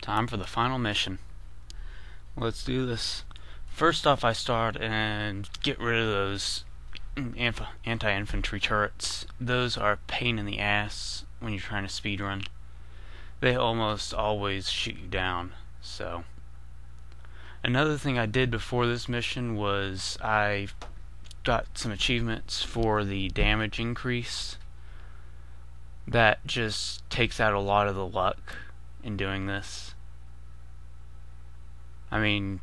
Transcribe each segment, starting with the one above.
Time for the final mission. Let's do this. First off, I start and get rid of those anti-infantry turrets. Those are a pain in the ass when you're trying to speedrun. They almost always shoot you down. So, another thing I did before this mission was I got some achievements for the damage increase. That just takes out a lot of the luck in doing this. I mean,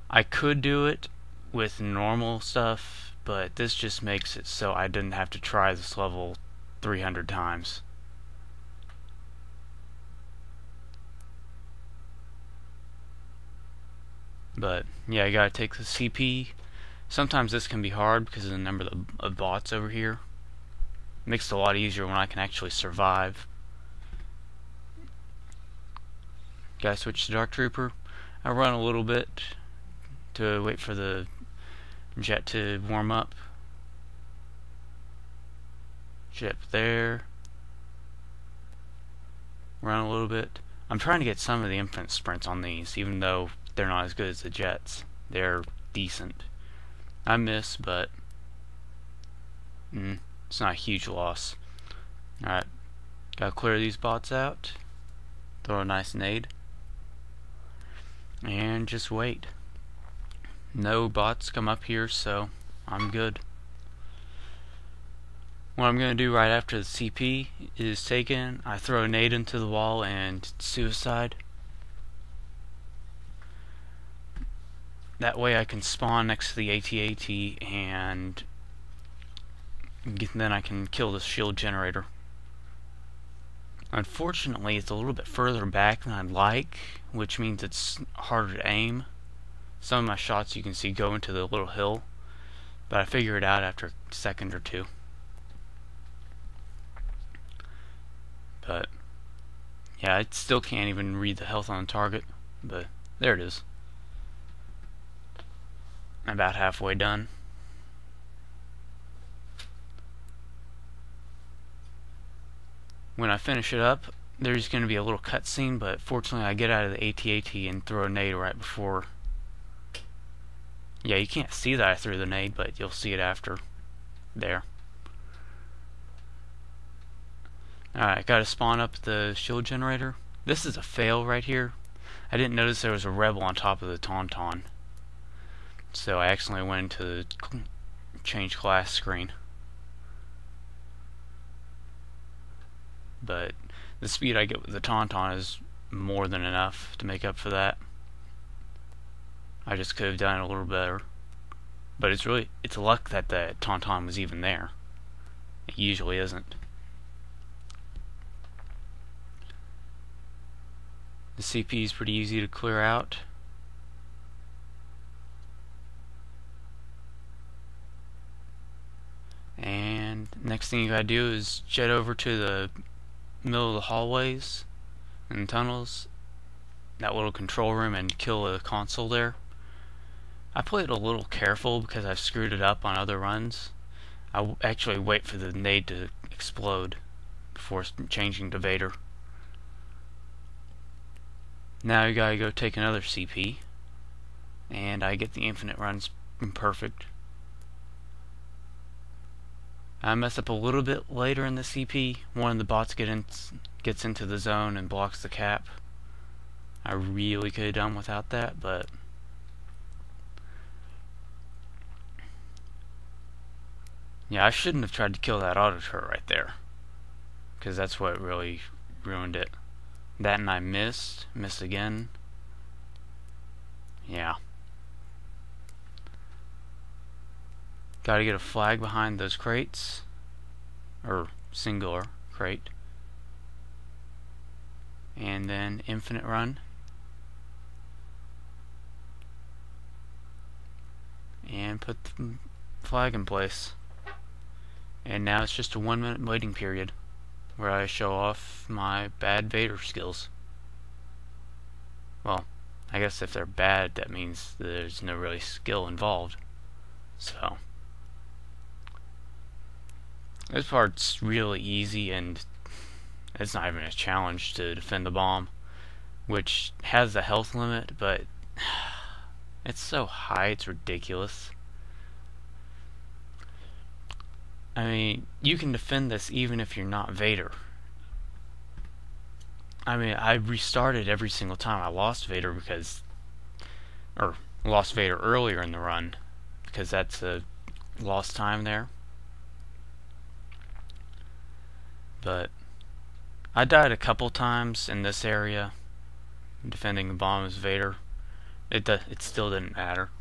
I could do it with normal stuff, but this just makes it so I didn't have to try this level 300 times. But yeah, you gotta take the CP. Sometimes this can be hard because of the number of bots over here. Makes it a lot easier when I can actually survive. Gotta switch to Dark Trooper. I run a little bit to wait for the jet to warm up. Jet there. Run a little bit. I'm trying to get some of the infinite sprints on these, even though they're not as good as the jets. They're decent. I miss, but it's not a huge loss. Alright, gotta clear these bots out. Throw a nice nade. And just wait. No bots come up here, so I'm good. What I'm going to do right after the CP is taken, I throw a nade into the wall and suicide. That way I can spawn next to the AT-AT and then I can kill the shield generator. Unfortunately, it's a little bit further back than I'd like, which means it's harder to aim. Some of my shots you can see go into the little hill, but I figure it out after a second or two. But yeah, I still can't even read the health on the target, but there it is. I'm about halfway done. When I finish it up, there's going to be a little cutscene, but fortunately I get out of the AT-AT and throw a nade right before. Yeah, you can't see that I threw the nade, but you'll see it after. There. Alright, gotta spawn up the shield generator. This is a fail right here. I didn't notice there was a rebel on top of the Tauntaun, so I accidentally went into the change class screen. But the speed I get with the Tauntaun is more than enough to make up for that. I just could have done it a little better. But it's luck that the Tauntaun was even there. It usually isn't. The CP is pretty easy to clear out. And next thing you gotta do is jet over to the middle of the hallways and tunnels, that little control room, and kill a console there. I played a little careful because I've screwed it up on other runs. I actually wait for the nade to explode before changing to Vader. Now you gotta go take another CP, and I get the infinite runs perfect. I mess up a little bit later in the CP. One of the bots gets into the zone and blocks the cap. I really could have done without that, but yeah, I shouldn't have tried to kill that auto turret right there, because that's what really ruined it. That and I missed again. Yeah. Gotta get a flag behind those crates, or singular crate, and then infinite run, and put the flag in place. And now it's just a 1 minute waiting period where I show off my bad Vader skills. Well, I guess if they're bad, that means there's no really skill involved. So this part's really easy, and it's not even a challenge to defend the bomb. which has a health limit, but it's so high, it's ridiculous. I mean, you can defend this even if you're not Vader. I mean, I restarted every single time I lost Vader or lost Vader earlier in the run, because that's a lost time there. But I died a couple times in this area defending the bomb as Vader. It still didn't matter.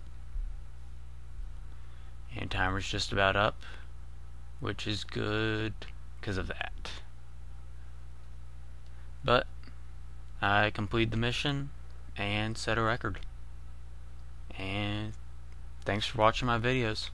And timer's just about up, which is good because of that. But I completed the mission and set a record. And thanks for watching my videos.